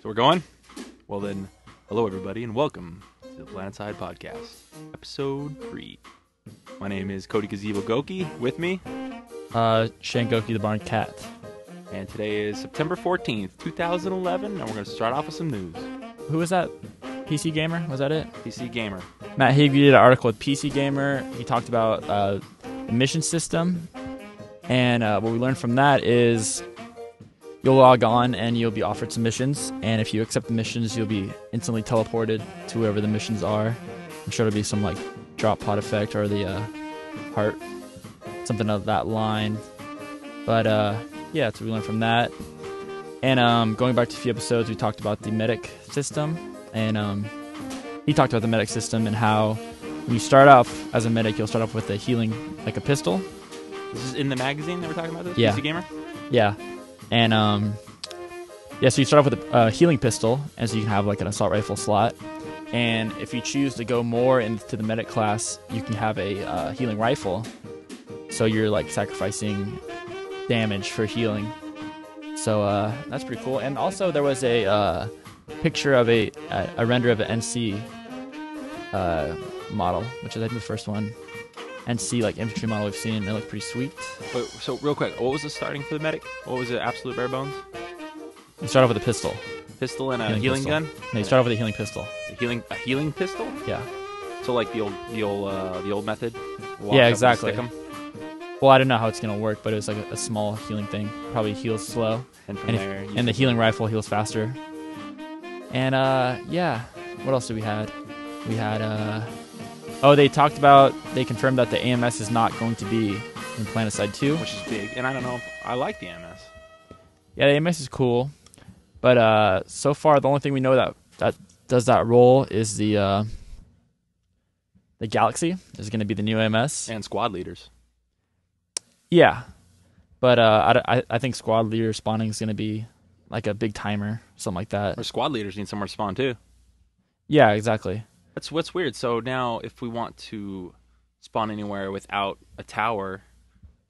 So we're going? Well then, hello everybody and welcome to the Planetside Podcast, Episode 3. My name is Cody Gazebo Goki, with me. Shane Goki the Barn Cat. And today is September 14th, 2011, and we're going to start off with some news. Who was that? PC Gamer? Was that it? PC Gamer. Matt Higby did an article with PC Gamer. He talked about the mission system. And what we learned from that is you'll log on and you'll be offered some missions. And if you accept the missions, you'll be instantly teleported to wherever the missions are. I'm sure it'll be some like drop pod effect or the heart, something of that line. But yeah, that's what we learned from that. And going back to a few episodes, we talked about the medic system. And he talked about the medic system and how when you start off as a medic, you'll start off with a healing, like a pistol. This is in the magazine that we're talking about this? Yeah. PC Gamer? Yeah. And so you start off with a healing pistol, and so you can have like an assault rifle slot. And if you choose to go more into the medic class, you can have a healing rifle. So you're like sacrificing damage for healing. So that's pretty cool. And also there was a picture of a render of an NC model, which is I think the first one. NC like infantry model we've seen. It looked pretty sweet. Wait, so real quick, what was the starting for the medic? What was it? Absolute bare bones? You start off with a pistol. Pistol and a healing gun? No, you start off with a healing pistol. A healing pistol? Yeah. So like the old method? Walk Yeah, up and exactly. stick 'em? Well, I don't know how it's gonna work, but it was like a small healing thing. Probably heals slow, And from and, there, and the healing rifle heals faster. And yeah, what else did we had? We had they confirmed that the AMS is not going to be in Planetside 2, which is big. And I don't know if I like the MS. Yeah, the AMS is cool, but so far the only thing we know that does that role is the Galaxy is going to be the new AMS And squad leaders. Yeah, but I think squad leader spawning is going to be like a big timer, something like that. Or squad leaders need somewhere to spawn too. Yeah, exactly. That's what's weird. So now, if we want to spawn anywhere without a tower,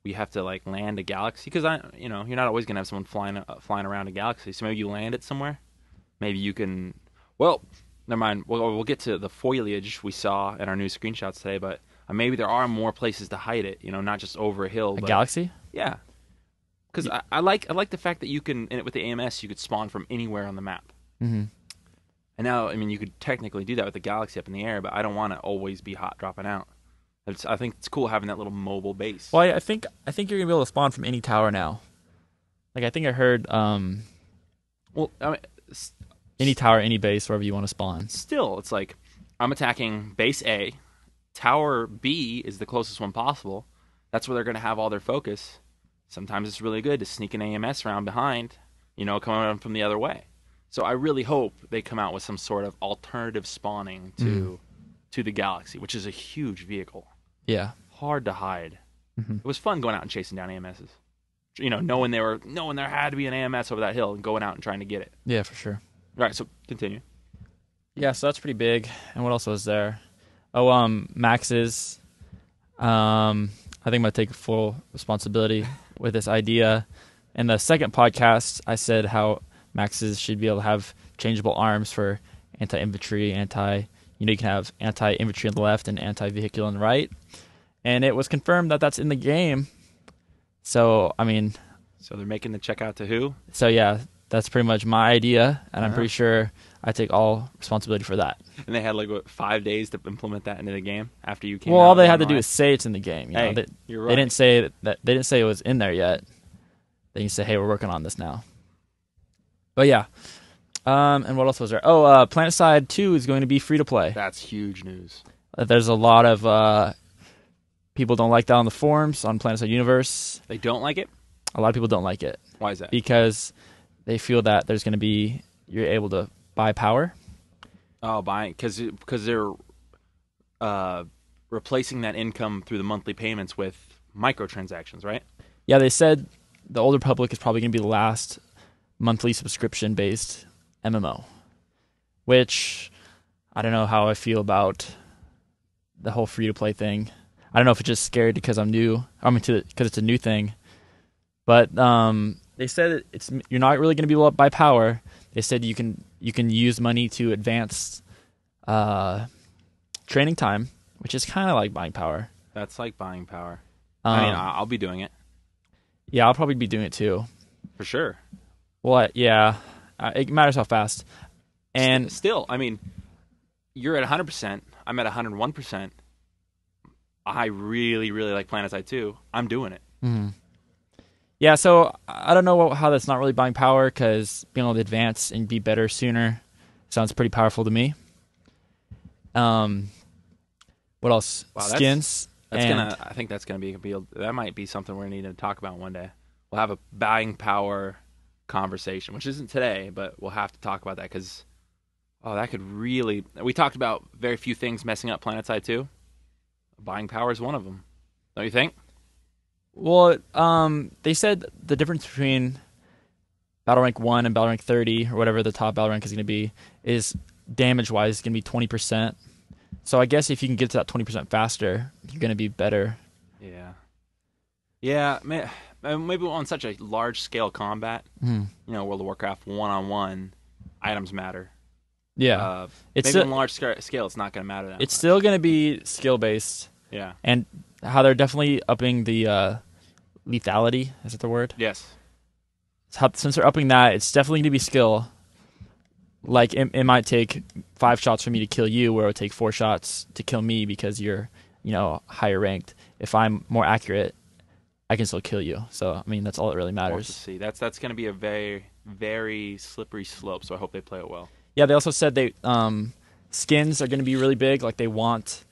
we have to like land a galaxy because you're not always gonna have someone flying around a galaxy. So maybe you land it somewhere. Maybe you can. Well, never mind. We'll get to the foliage we saw in our new screenshots today, but maybe there are more places to hide it. Not just over a hill. A galaxy? Yeah. Because I like the fact that you can with the AMS you could spawn from anywhere on the map. Mm-hmm. And now, you could technically do that with the Galaxy up in the air, but I don't want to always be hot dropping out. I think it's cool having that little mobile base. Well, I think you're gonna be able to spawn from any tower now. Like I think I heard, any tower, any base, wherever you want to spawn. Still, it's like I'm attacking base A, tower B is the closest one possible. That's where they're gonna have all their focus. Sometimes it's really good to sneak an AMS around behind, coming from the other way. So I really hope they come out with some sort of alternative spawning to the Galaxy, which is a huge vehicle. Yeah. Hard to hide. Mm-hmm. It was fun going out and chasing down AMSs. Knowing there had to be an AMS over that hill and going out and trying to get it. Yeah, for sure. All right, so continue. Yeah, so that's pretty big. And what else was there? Oh, Max's. I think I'm gonna take full responsibility with this idea. In the second podcast, I said how Maxes should be able to have changeable arms for anti-infantry, you can have anti-infantry on the left and anti-vehicle on the right. And it was confirmed that that's in the game. So, So they're making the checkout to who? So, yeah, that's pretty much my idea. And I'm pretty sure I take all responsibility for that. And they had 5 days to implement that into the game after you came Well, out all they had to online? do is say it's in the game. Hey, you're right. They didn't say that. They didn't say it was in there yet. They just say, "Hey, we're working on this now." But yeah, and what else was there? Oh, Planetside 2 is going to be free to play. That's huge news. There's a lot of people don't like that on the forums on Planetside Universe. They don't like it? A lot of people don't like it. Why is that? Because they feel that there's going to be you're able to buy power. Oh, buying because they're replacing that income through the monthly payments with microtransactions, right? Yeah, they said the Old Republic is probably going to be the last monthly subscription-based MMO, which I don't know how I feel about the whole free-to-play thing. I don't know if it's just scared because I'm new. Because it's a new thing. But they said you're not really going to be able to buy power. they said you can use money to advance training time, which is kind of like buying power. That's like buying power. I mean, I'll be doing it. Yeah, I'll probably be doing it too. For sure. Well, yeah, it matters how fast. And still, I mean, you're at 100%. I'm at 101%. I really, really like Planetside 2. I'm doing it. Mm-hmm. Yeah, so I don't know how that's not really buying power, because being able to advance and be better sooner sounds pretty powerful to me. What else? Wow, skins. I think that's gonna be that might be something we're gonna need to talk about one day. We'll have a buying power conversation, which isn't today, but we'll have to talk about that because that could really. We talked about very few things messing up Planetside 2. Buying power is one of them. Don't you think? Well, they said the difference between Battle Rank 1 and Battle Rank 30, or whatever the top Battle Rank is going to be, is damage-wise going to be 20%. So I guess if you can get to that 20% faster, you're going to be better. Yeah. Yeah, maybe on such a large-scale combat, World of Warcraft one-on-one, items matter. Yeah. Maybe on large scale, it's not going to matter that much. It's still going to be skill-based. Yeah. And how they're definitely upping the lethality. Is that the word? Yes. Since they're upping that, it's definitely going to be skill. Like, it might take 5 shots for me to kill you, where it would take 4 shots to kill me because you're, higher ranked. If I'm more accurate, I can still kill you. So, I mean, that's all that really matters. To see. That's going to be a very, very slippery slope, so I hope they play it well. Yeah, they also said skins are going to be really big. Like, they want,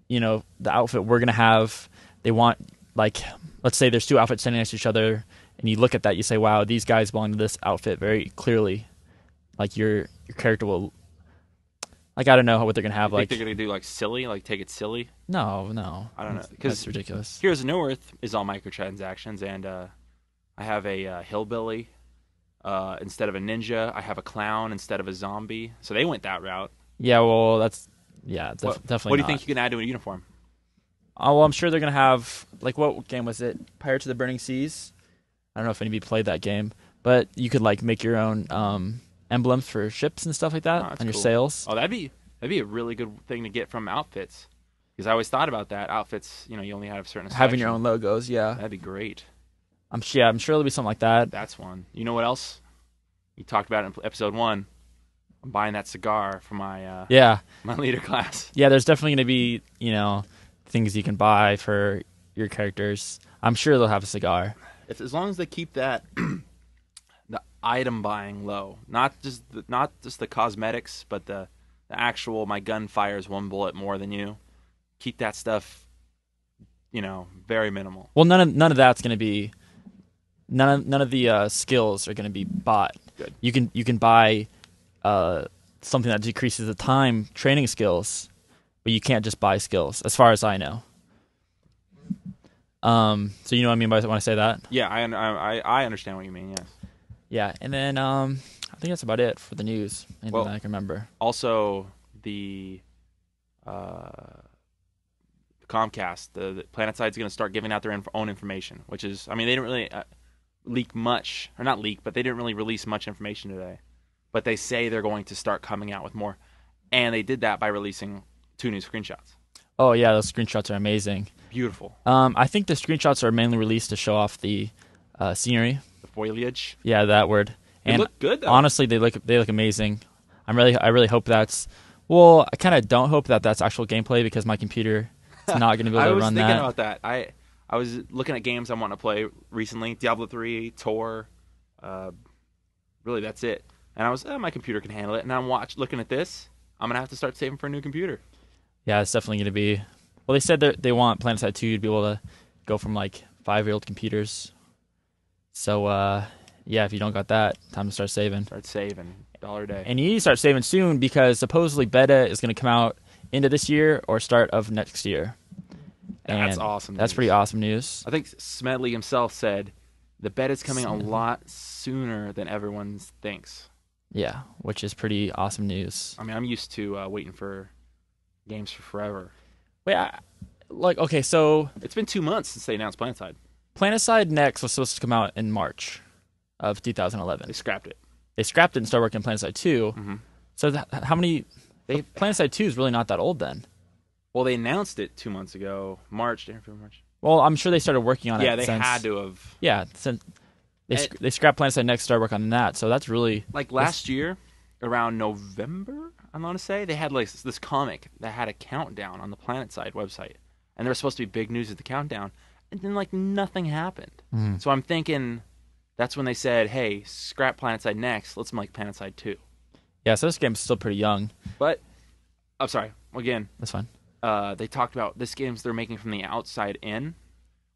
the outfit we're going to have. They want, like, let's say there's 2 outfits standing next to each other, and you look at that, you say, wow, these guys belong to this outfit very clearly. Like, your character will, like, I don't know what they're going to have. You think they're going to do, like, silly? Like, take it silly? No. I don't know. That's ridiculous. Heroes of New Earth is all microtransactions, and I have a hillbilly instead of a ninja. I have a clown instead of a zombie. So they went that route. Yeah, well, definitely What do you think you can add to a uniform? Oh, well, I'm sure they're going to have, like, what game was it? Pirates of the Burning Seas? I don't know if anybody played that game, but you could, like, make your own emblems for ships and stuff like that on your sails. Oh, that'd be a really good thing to get from outfits, because I always thought about that. Outfits, you only have certain having your own logos. Yeah, that'd be great. I'm sure there'll be something like that. That's one. You know what else? You talked about it in episode 1. I'm buying that cigar for my my leader class. Yeah, there's definitely going to be things you can buy for your characters. I'm sure they'll have a cigar. As long as they keep that the item buying low, not just the cosmetics, but the actual, my gun fires 1 bullet more than you. Keep that stuff, very minimal. Well, none of that's going to be none of the skills are going to be bought. Good. You can buy something that decreases the time training skills, but you can't just buy skills, as far as I know. So you know what I mean by when I say that? Yeah, I understand what you mean. Yes. Yeah, and then I think that's about it for the news. Anything that I can remember. Also, the Comcast, the Planetside is going to start giving out their own information, which is, I mean, they didn't really leak much, or not leak, but they didn't really release much information today. But they say they're going to start coming out with more, and they did that by releasing 2 new screenshots. Oh yeah, those screenshots are amazing. Beautiful. I think the screenshots are mainly released to show off the scenery. The foliage. Yeah, that word. They look good, though. Honestly, they look amazing. I really hope that's. Well, I kind of don't hope that that's actual gameplay, because my computer is not going to be able to run that. I was thinking about that. I was looking at games I want to play recently. Diablo 3, Tor. Really, that's it. And I was, my computer can handle it. And I'm looking at this. I'm going to have to start saving for a new computer. Yeah, it's definitely going to be. Well, they said that they want Planetside 2 to be able to go from, like, 5-year-old computers. So, yeah, if you don't got that, time to start saving. Start saving. $1 a day. And you need to start saving soon, because supposedly beta is going to come out into this year or start of next year. That's awesome. That's pretty awesome news. I think Smedley himself said the beta's coming a lot sooner than everyone thinks. Yeah, which is pretty awesome news. I mean, I'm used to waiting for games for forever. Wait, okay, so it's been 2 months since they announced Planetside. Planetside Next was supposed to come out in March of 2011. They scrapped it. they scrapped it and started working on Planetside 2. Mm-hmm. So how many? Planetside 2 is really not that old then. Well, they announced it 2 months ago, March. Well, I'm sure they started working on it. Yeah, they had to have. Yeah, since they scrapped Planetside Next, started working on that. So that's really like last year, around November. I'm gonna say they had like this comic that had a countdown on the Planetside website, and there was supposed to be big news at the countdown, and then like nothing happened. So I'm thinking that's when they said, "Hey, scrap Planetside Next. Let's make Planetside 2." Yeah, so this game's still pretty young. But I'm sorry. Again, that's fine. They talked about this game's they're making from the outside in,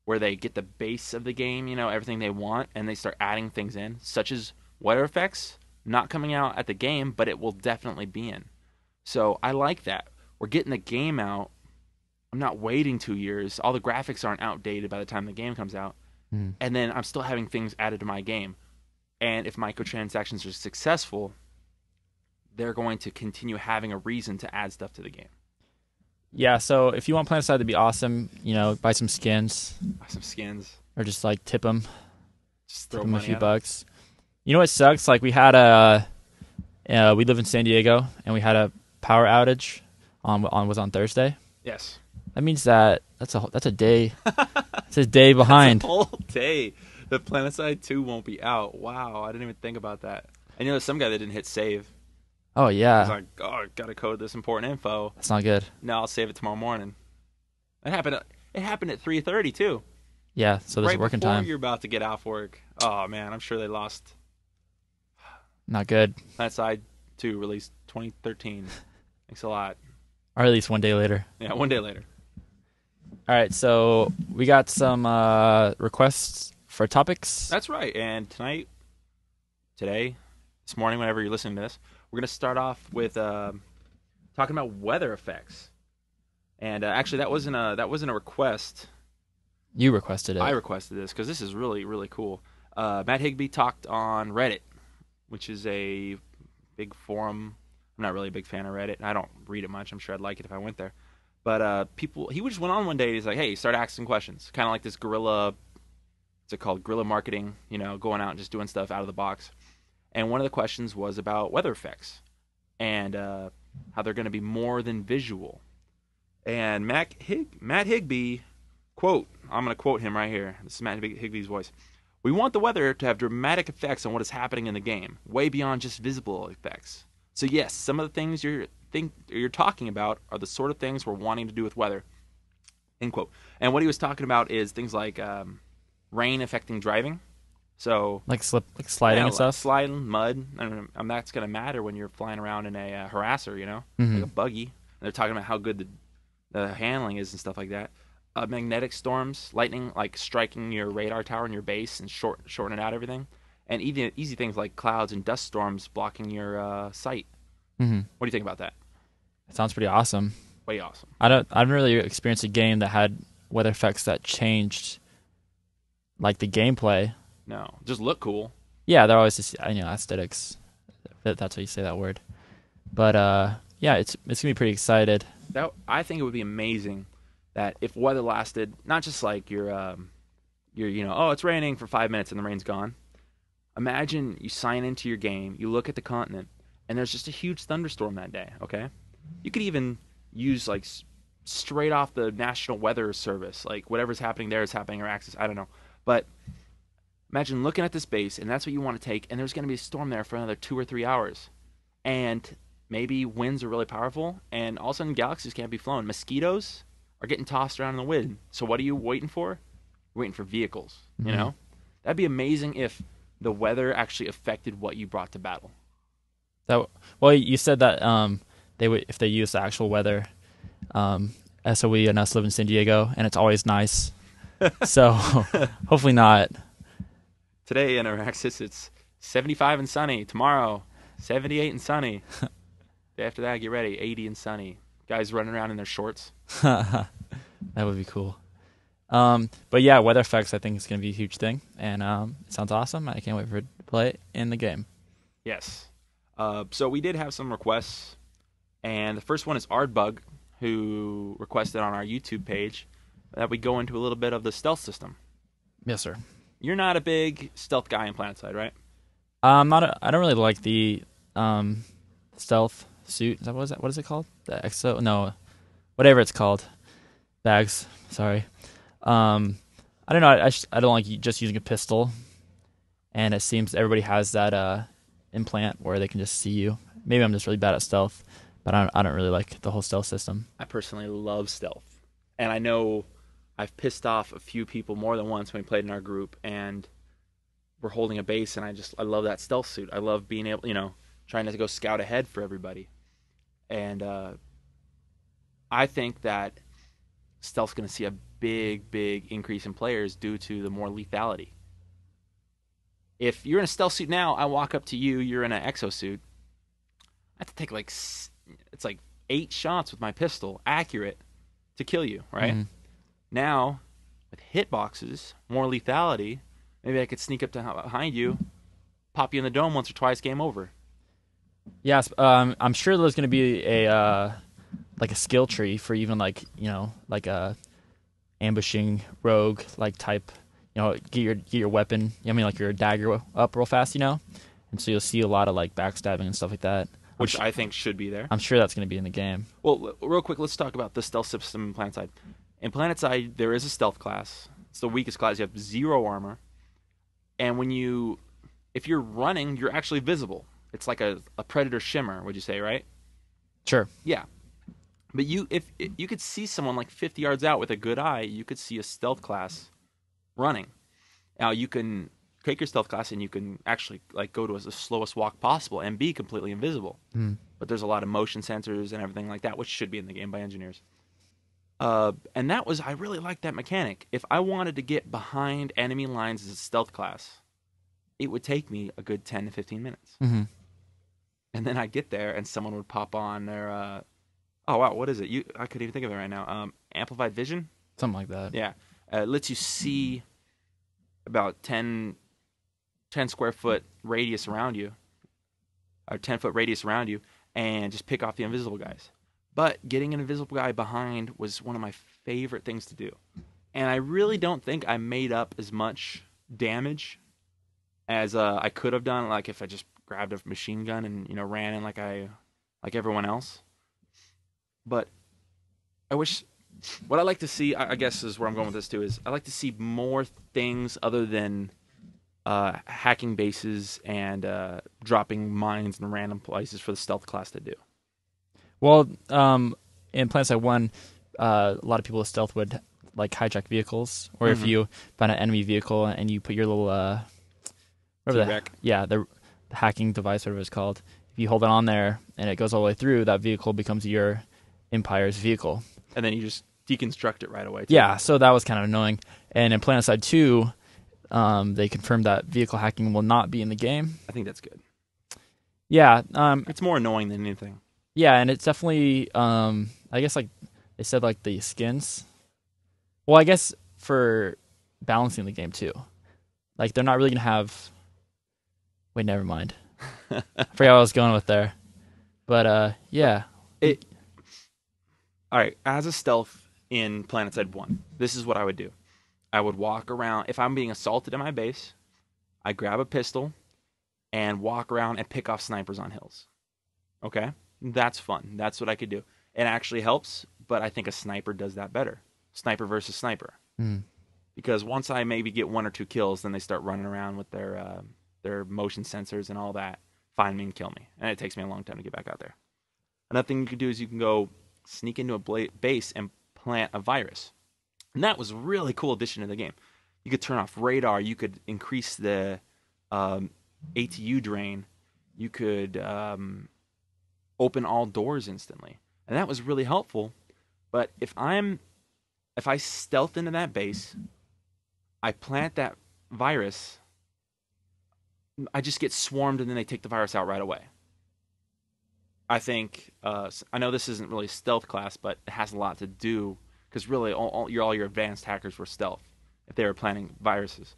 where they get the base of the game, everything they want, and they start adding things in, such as weather effects, not coming out at the game, but it will definitely be in. So I like that. We're getting the game out. I'm not waiting 2 years. All the graphics aren't outdated by the time the game comes out. And then I'm still having things added to my game. And if microtransactions are successful, they're going to continue having a reason to add stuff to the game. Yeah, so if you want Planetside to be awesome, buy some skins. Buy some skins. Or just, tip them. Just throw them a few at bucks. You know what sucks? Like, we had we live in San Diego, and we had a power outage on Thursday. Yes. That means that's a day. It's a day behind. That's a whole day. The Planetside 2 won't be out. Wow, I didn't even think about that. And there's some guy that didn't hit save. Oh, yeah. He's like, oh, I gotta code this important info. That's not good. No, I'll save it tomorrow morning. It happened at 3:30 too. Yeah, so there's working time. Right before you're about to get off work. Oh man, I'm sure they lost. Not good. Planetside 2 released 2013. Thanks a lot. Or at least one day later. Yeah, one day later. All right, so we got some requests for topics. That's right. And today, this morning, whenever you're listening to this, we're going to start off with talking about weather effects. And actually, that wasn't a request. You requested it. I requested this because this is really, really cool. Matt Higby talked on Reddit, which is a big forum. I'm not really a big fan of Reddit. I don't read it much. I'm sure I'd like it if I went there. But he just went on one day and he's like, hey, start asking questions. Kind of like this guerrilla, what's it called? Guerrilla marketing, going out and just doing stuff out of the box. And one of the questions was about weather effects and how they're going to be more than visual. And Matt Higby, quote, I'm going to quote him right here. This is Matt Higby's voice. We want the weather to have dramatic effects on what is happening in the game, way beyond just visible effects. So yes, some of the things you're talking about are the sort of things we're wanting to do with weather, end quote. And what he was talking about is things like rain affecting driving. So like sliding and stuff? Sliding, mud. That's going to matter when you're flying around in a harasser, like a buggy. And they're talking about how good the handling is and stuff like that. Magnetic storms, lightning, like striking your radar tower and your base and shortening out everything. And even easy things like clouds and dust storms blocking your sight. Mm-hmm. What do you think about that? It sounds pretty awesome. Way awesome. I haven't really experienced a game that had weather effects that changed like the gameplay. No, just look cool. Yeah, they're always just aesthetics. That's how you say that word. But yeah, it's gonna be pretty excited. I think it would be amazing that if weather lasted, not just like you're it's raining for 5 minutes and the rain's gone. Imagine you sign into your game, you look at the continent, and there's just a huge thunderstorm that day. Okay, you could even use like straight off the National Weather Service, like whatever's happening there is happening or Axis. I don't know, but imagine looking at this base, and that's what you want to take, and there's going to be a storm there for another 2 or 3 hours, and maybe winds are really powerful, and all of a sudden galaxies can't be flown. Mosquitoes are getting tossed around in the wind. So what are you waiting for? You're waiting for vehicles. Mm-hmm. That'd be amazing if the weather actually affected what you brought to battle. Well, you said that they would if they use the actual weather. SOE and us live in San Diego, and it's always nice. So hopefully not. Today in Araxis, it's 75 and sunny. Tomorrow, 78 and sunny. Day after that, get ready, 80 and sunny. Guys running around in their shorts. That would be cool. But yeah, weather effects I think is going to be a huge thing, and it sounds awesome. I can't wait for it to play it in the game. Yes. So we did have some requests, and the first one is Ardbug, who requested on our YouTube page that we go into a little bit of the stealth system. Yes, sir. You're not a big stealth guy in Planetside, right? I don't really like the stealth suit. What is it called? The exo? No, whatever it's called. Bags. Sorry. I don't know. I don't like just using a pistol, and it seems everybody has that implant where they can just see you. Maybe I'm just really bad at stealth, but I don't really like the whole stealth system. I personally love stealth, and I know I've pissed off a few people more than once when we played in our group, and we're holding a base, and I love that stealth suit. I love being able, trying to go scout ahead for everybody, and I think that stealth's going to see a big increase in players due to the more lethality. If you're in a stealth suit now, I walk up to you, you're in an exosuit. I have to take it's like 8 shots with my pistol, accurate, to kill you, right? Mm-hmm. Now, with hitboxes, more lethality, maybe I could sneak up behind you, pop you in the dome once or twice, game over. Yes, I'm sure there's going to be a like a skill tree for even like a ambushing rogue like type. Get your weapon. Like your dagger up real fast. And so you'll see a lot of like backstabbing and stuff like that. Which I think should be there. I'm sure that's going to be in the game. Well, real quick, let's talk about the stealth system in Planetside. In Planetside, there is a stealth class. It's the weakest class. You have 0 armor. And if you're running, you're actually visible. It's like a predator shimmer, would you say, right? Sure. Yeah. But if you could see someone like 50 yards out with a good eye, you could see a stealth class running. Now, you can take your stealth class and you can actually like go to the slowest walk possible and be completely invisible. Mm. But there's a lot of motion sensors and everything like that, which should be in the game by engineers. And I really like that mechanic. If I wanted to get behind enemy lines as a stealth class, it would take me a good 10 to 15 minutes. Mm-hmm. And then I'd get there and someone would pop on their, oh wow, what is it? I couldn't even think of it right now. Amplified vision? Something like that. Yeah. It lets you see about 10 square foot radius around you, or 10-foot radius around you, and just pick off the invisible guys. But getting an invisible guy behind was one of my favorite things to do. And I really don't think I made up as much damage as I could have done, like if I just grabbed a machine gun and ran in like everyone else. But I wish, what I like to see, I guess is where I'm going with this too, is I like to see more things other than hacking bases and dropping mines in random places for the stealth class to do. Well, in Planetside 1, a lot of people with stealth would like hijack vehicles, or if you find an enemy vehicle and you put your little the hacking device, whatever it's called, if you hold it on there and it goes all the way through, that vehicle becomes your Empire's vehicle. And then you just deconstruct it right away, too. Yeah, so that was kind of annoying. And in Planetside 2, they confirmed that vehicle hacking will not be in the game. I think that's good. Yeah. It's more annoying than anything. Yeah, and it's definitely, I guess like they said like the skins. Well, I guess for balancing the game too. Like they're not really going to have... Wait, never mind. I forgot what I was going with there. But, yeah. All right, as a stealth in Planetside 1, this is what I would do. I would walk around. If I'm being assaulted in my base, I grab a pistol and walk around and pick off snipers on hills. Okay? That's fun. That's what I could do. It actually helps, but I think a sniper does that better. Sniper versus sniper. Mm. Because once I maybe get 1 or 2 kills, then they start running around with their motion sensors and all that, find me and kill me. And it takes me a long time to get back out there. Another thing you can do is you can go sneak into a base and plant a virus. And that was a really cool addition to the game. You could turn off radar. You could increase the ATU drain. You could open all doors instantly. And that was really helpful. But if I stealth into that base, I plant that virus, I just get swarmed and then they take the virus out right away. I think, I know this isn't really a stealth class, but it has a lot to do, because really all your advanced hackers were stealth if they were planting viruses.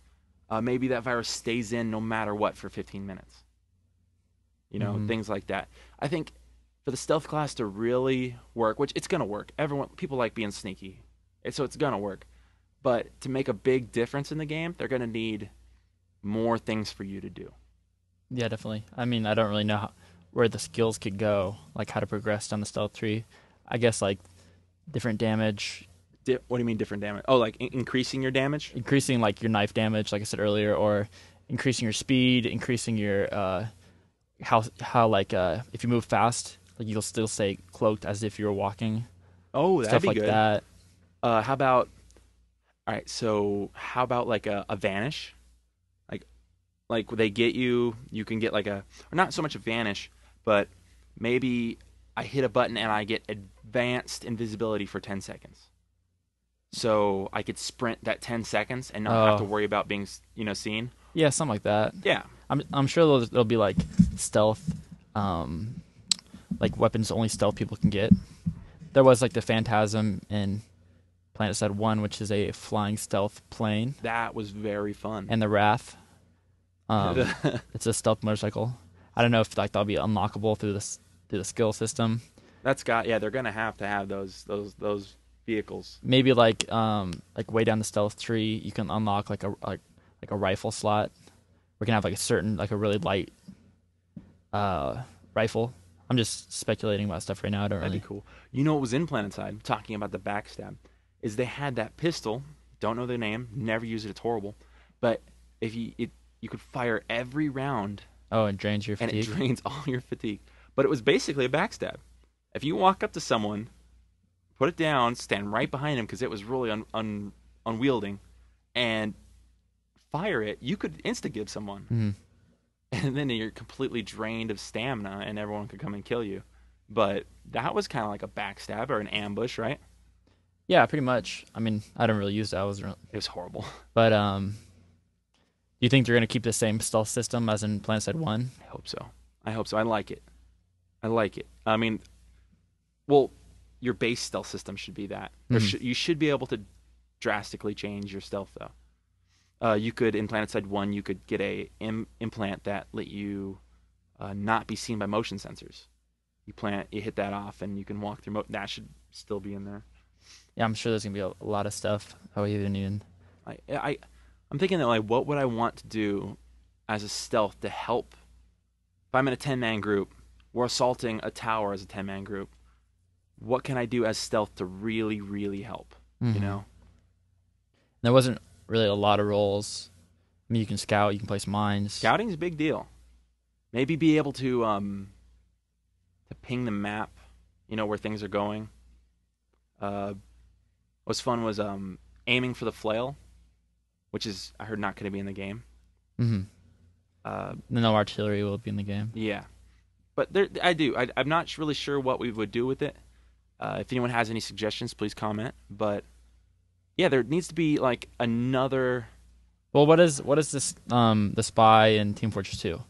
Maybe that virus stays in no matter what for 15 minutes. Things like that. I think for the stealth class to really work, which it's going to work. People like being sneaky, so it's going to work. But to make a big difference in the game, they're going to need more things for you to do. Yeah, definitely. I mean, I don't really know where the skills could go, like how to progress down the stealth tree. I guess like different damage, What do you mean different damage? Oh, like increasing your damage? increasing like your knife damage, like I said earlier, or increasing your speed, increasing your how like if you move fast, like you'll still stay cloaked as if you were walking, Oh, that'd stuff be like good. that. How about all right? So how about like a vanish? Like they get you, you can get like or not so much a vanish, but maybe I hit a button and I get advanced invisibility for 10 seconds. So I could sprint that 10 seconds and not have to Oh, worry about being, seen. yeah, something like that. Yeah, I'm sure there'll be like stealth, um, like weapons only stealth people can get. There was like the Phantasm in Planetside 1, which is a flying stealth plane, that was very fun. and the Wrath. It's a stealth motorcycle. I don't know if like that'll be unlockable through the skill system. Yeah, they're gonna have to have those vehicles. Maybe like way down the stealth tree, you can unlock like a rifle slot. We can have like a certain like a really light rifle. I'm just speculating about stuff right now. I don't That'd really. be cool. You know what was in Planetside? Talking about the backstab, is they had that pistol. Don't know the name. Never use it. It's horrible. But if you could fire every round Oh, it drains your and it fatigue. drains all your fatigue. But it was basically a backstab. If you walk up to someone, put it down, stand right behind him because it was really unwielding, and fire it, you could insta give someone, Mhm. and then you're completely drained of stamina, and everyone could come and kill you. But that was kind of like a backstab or an ambush, right? Yeah, pretty much. I mean, I don't really use that. It was horrible. But do you think they're gonna keep the same stealth system as in Planetside 1? I hope so. I hope so. I like it. I like it. I mean, well, your base stealth system should be that. You should be able to drastically change your stealth, though. You could in Planetside 1, you could get a implant that let you not be seen by motion sensors. You hit that off, and you can walk through. That should still be in there. Yeah, I'm sure there's gonna be a lot of stuff that we didn't even. I'm thinking that like, what would I want to do as a stealth to help? If I'm in a 10-man group, we're assaulting a tower as a 10-man group. What can I do as stealth to really, really help? You Mhm. know, There wasn't really a lot of roles. I mean, you can scout, you can place mines. scouting's a big deal. Maybe be able to ping the map, where things are going. What was fun was aiming for the flail, which is I heard not going to be in the game. Mm-hmm. Uh, No artillery will be in the game. yeah, but I'm not really sure what we would do with it. If anyone has any suggestions, please comment. But yeah, there needs to be like another. Well, what is this? The spy in Team Fortress 2.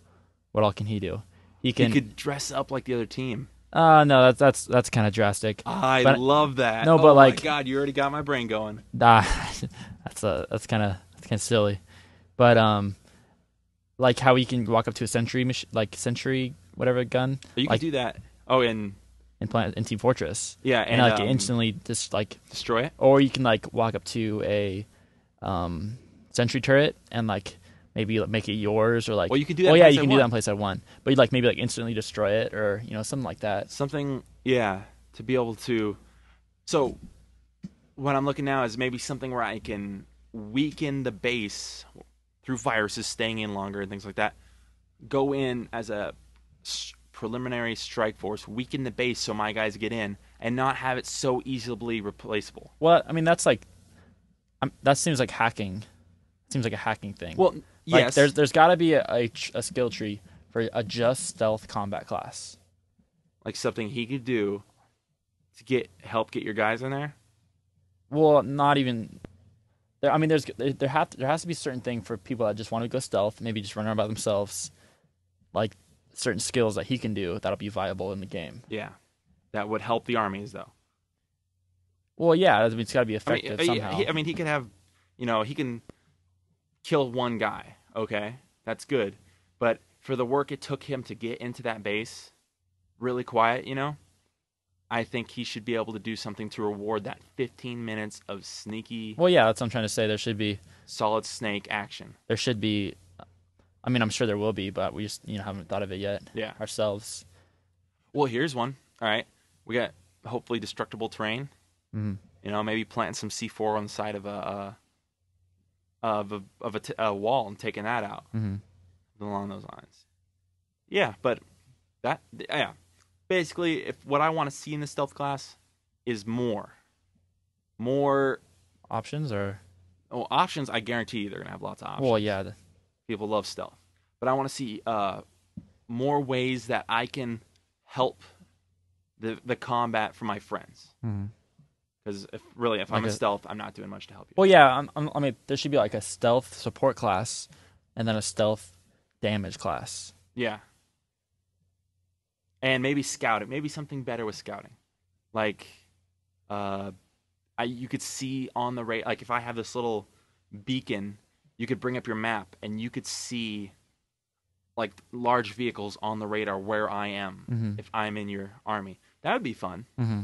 What all can he do? He He could dress up like the other team. No, that's kind of drastic. I But- love that. No, oh but, like- my God, you already got my brain going. That's kind of silly. But like how he can walk up to a sentry whatever gun You like- could do that. Oh, and in Team Fortress. yeah, And like um, instantly just like, destroy it. or you can like walk up to a sentry turret and like maybe make it yours, or like, Well, you can do that. oh in yeah, you Planetside can do 1. that in Planetside 1, but you like maybe like instantly destroy it, or something like that. Something, yeah, to be able to. So, what I'm looking now is maybe something where I can weaken the base through viruses staying in longer and things like that. Go in as a preliminary strike force, weaken the base so my guys get in, and not have it so easily replaceable. Well, I mean that's like, that seems like hacking. Seems like a hacking thing. Well, like, yes, there's got to be a skill tree for a just stealth combat class. like something he could do to help get your guys in there. Well, not even. I mean, there has to be a certain thing for people that just want to go stealth, maybe just run around by themselves, like certain skills that he can do that'll be viable in the game. Yeah, that would help the armies though. Well, yeah, I mean, it's got to be effective somehow. He could have, he can kill one guy. Okay, that's good. But for the work it took him to get into that base, really quiet, I think he should be able to do something to reward that 15 minutes of sneaky, Well, yeah, that's what I'm trying to say. There should be solid snake action. a I mean, I'm sure there will be, but we just haven't thought of it yet. Yeah. Ourselves. Well, here's one. All right, we got hopefully destructible terrain. Mm-hmm. Maybe planting some C4 on the side of a wall and taking that out. Mm-hmm. Along those lines. Yeah, but basically, if what I want to see in the stealth class is more Options or options. I guarantee you they're gonna have lots of options. well, yeah. People love stealth, but I want to see more ways that I can help the combat for my friends. Because if I'm a stealth, I'm not doing much to help you. Well, yeah. I mean, there should be like a stealth support class, and then a stealth damage class. Yeah. And maybe scouting. Maybe something better with scouting. Like, you could see on the radar. Like, if I have this little beacon, you could bring up your map, and you could see, like, large vehicles on the radar where I am if I'm in your army. That would be fun. Mm-hmm.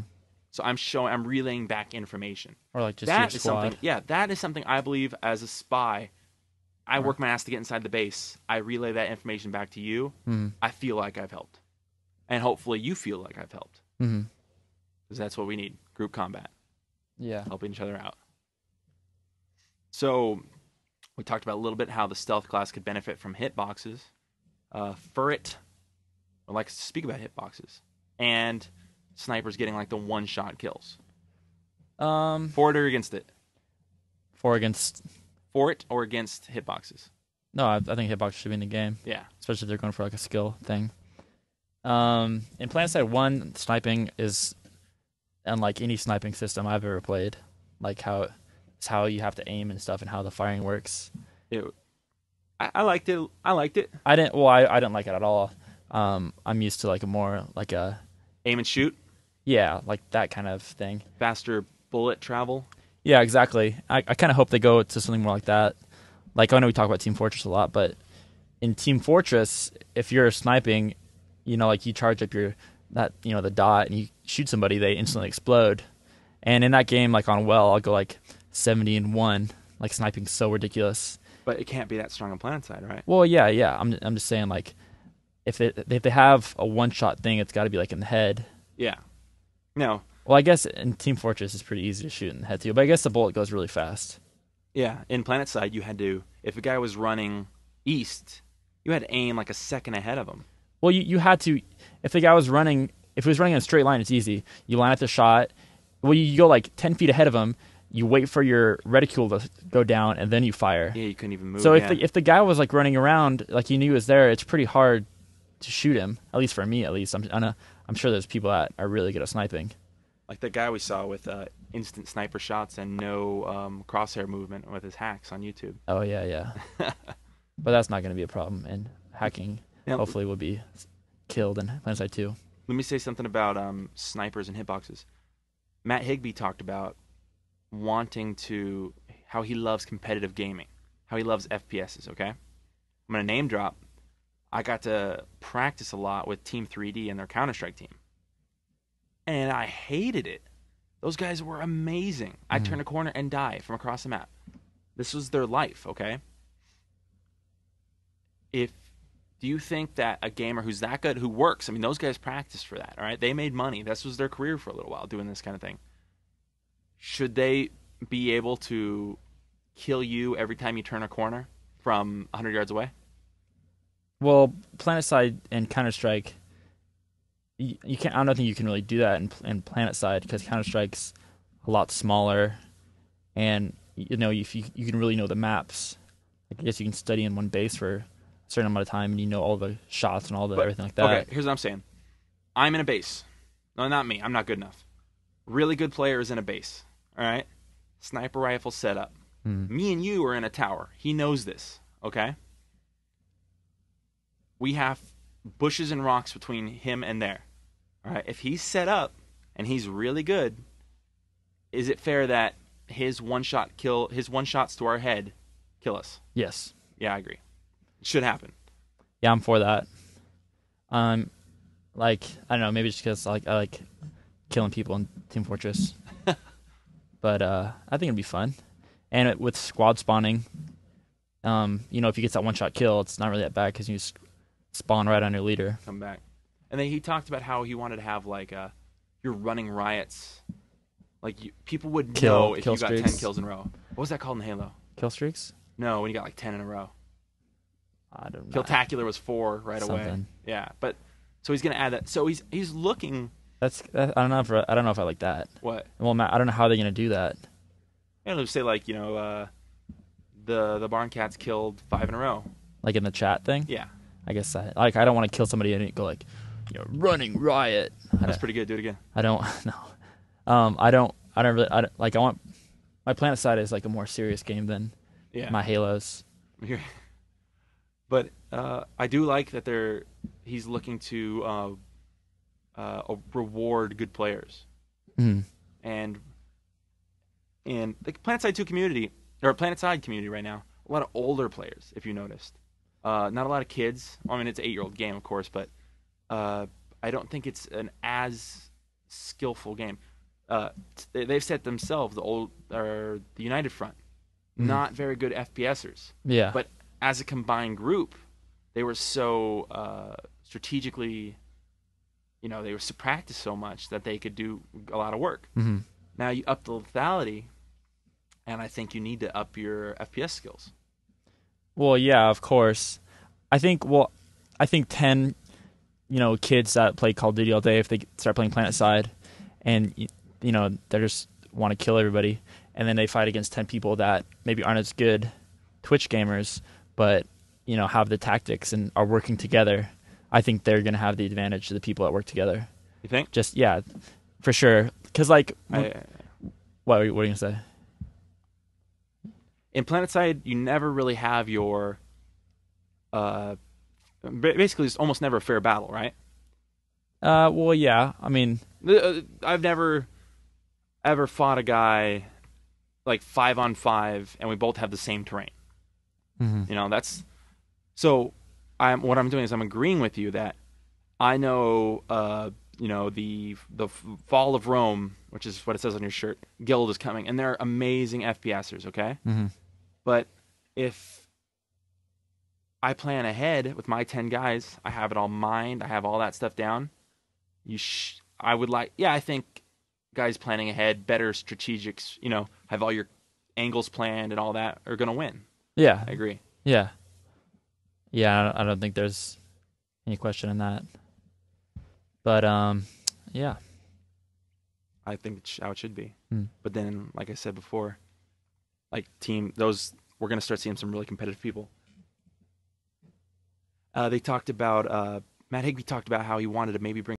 So I'm relaying back information. Or like just that your is squad. something. Yeah, that is something I believe as a spy. I work my ass to get inside the base. I relay that information back to you. Mm-hmm. I feel like I've helped. And hopefully you feel like I've helped. Mm-hmm. Because that's what we need. Group combat. Yeah. Helping each other out. So we talked about a little bit how the stealth class could benefit from hitboxes. Furret likes to speak about hitboxes. And snipers getting like the one-shot kills. For it or against it? For it or against hitboxes? No, I think hitboxes should be in the game. Yeah. Especially if they're going for like a skill thing. In Planetside 1, sniping is unlike any sniping system I've ever played. Like it's how you have to aim and stuff and how the firing works. I liked it. I didn't like it at all. I'm used to like a more like a aim and shoot. Yeah, like that kind of thing. Faster bullet travel. Yeah, exactly. I kind of hope they go to something more like that. Like I know we talk about Team Fortress a lot, but in Team Fortress, if you're sniping, like you charge up the dot and you shoot somebody, they instantly explode. And in that game, like on I'll go like 70-1. Like sniping's so ridiculous. But it can't be that strong on Planetside, right? Well, yeah. I'm just saying like if they have a one-shot thing, it's got to be like in the head. Yeah. No. Well, I guess in Team Fortress it's pretty easy to shoot in the head too, but I guess the bullet goes really fast. Yeah, in Planetside you had to, if a guy was running east, you had to aim like a second ahead of him. Well, you had to, if he was running in a straight line, it's easy. You line up the shot. Well, you go like 10 feet ahead of him. You wait for your reticule to go down, and then you fire. Yeah, you couldn't even move. So if the guy was like running around, like you knew he was there, it's pretty hard to shoot him. At least for me, at least. I'm sure there's people that are really good at sniping. Like the guy we saw with instant sniper shots and no crosshair movement with his hacks on YouTube. Oh, yeah. But that's not going to be a problem, and hacking hopefully will be killed in Planetside 2. Let me say something about snipers and hitboxes. Matt Higby talked about how he loves competitive gaming, how he loves FPSs, okay? I'm going to name drop. I got to practice a lot with Team 3D and their Counter-Strike team. And I hated it. Those guys were amazing. I'd turn a corner and die from across the map. This was their life, okay? Do you think that a gamer who's that good, who works, I mean, those guys practiced for that, all right? They made money. This was their career for a little while, doing this kind of thing. Should they be able to kill you every time you turn a corner from 100 yards away? Well, Planetside and Counter-Strike, you can't. I don't think you can really do that in Planetside because Counter-Strike's a lot smaller, and if you can really know the maps. I guess you can study in one base for a certain amount of time, and you know all the shots and everything like that. Okay, here's what I'm saying. I'm in a base. No, not me. I'm not good enough. Really good player is in a base. All right? Sniper rifle set up. Me and you are in a tower. He knows this. Okay? We have bushes and rocks between him and there. All right? If he's set up and he's really good, is it fair that his one-shots to our head kill us? Yes. Yeah, I agree. It should happen. Yeah, I'm for that. Like I don't know, maybe just because I like killing people in Team Fortress. But I think it'd be fun, and with squad spawning, if he gets that one-shot kill, it's not really that bad because you just spawn right on your leader. Come back. And then he talked about how he wanted to have like you're running riots. Like people would know if you got 10 kills in a row. What was that called in Halo? Kill streaks? No, when you got like 10 in a row. I don't know. Killtacular was 4 right away. Yeah, but so he's gonna add that. So he's looking. I don't know if I like that. What? Well, I don't know how they're gonna do that. And let's say like the Barn Cats killed 5 in a row. Like in the chat thing. Yeah. I guess I don't want to kill somebody and go like, running riot. That's pretty good. Do it again. I don't no. I don't really I want my Planetside is like a more serious game than my Halos. But I do like that he's looking to reward good players. Mm-hmm. And the Planetside 2 community, or Planetside community right now, a lot of older players, if you noticed. Not a lot of kids. I mean, it's an 8-year-old game, of course, but I don't think it's an as skillful game. They've set themselves the United Front, not very good FPSers. Yeah. But as a combined group, they were so strategically, they were practiced so much that they could do a lot of work. Mm-hmm. Now you up the lethality, and I think you need to up your FPS skills. Well, yeah, of course. I think 10, kids that play Call of Duty all day, if they start playing Planetside, and they just want to kill everybody, and then they fight against 10 people that maybe aren't as good Twitch gamers, but have the tactics and are working together. I think they're gonna have the advantage to the people that work together. You think? Just for sure. Because what are you gonna say? In Planetside, you never really have your basically it's almost never a fair battle, right? Well, yeah. I mean, I've never ever fought a guy like 5-on-5 and we both have the same terrain. mm-hmm. That's so. What I'm doing is I'm agreeing with you that I know the Fall of Rome, which is what it says on your shirt, guild is coming, and they're amazing FPSers. Okay, mm-hmm. But if I plan ahead with my 10 guys, I have it all mined, I have all that stuff down. I think guys planning ahead, better strategics, have all your angles planned and all that, are going to win. Yeah. I agree. Yeah. Yeah, I don't think there's any question in that. But, yeah. I think it's how it should be. Mm. But then, like I said before, we're going to start seeing some really competitive people. They talked about, Matt Higby talked about how he wanted to maybe bring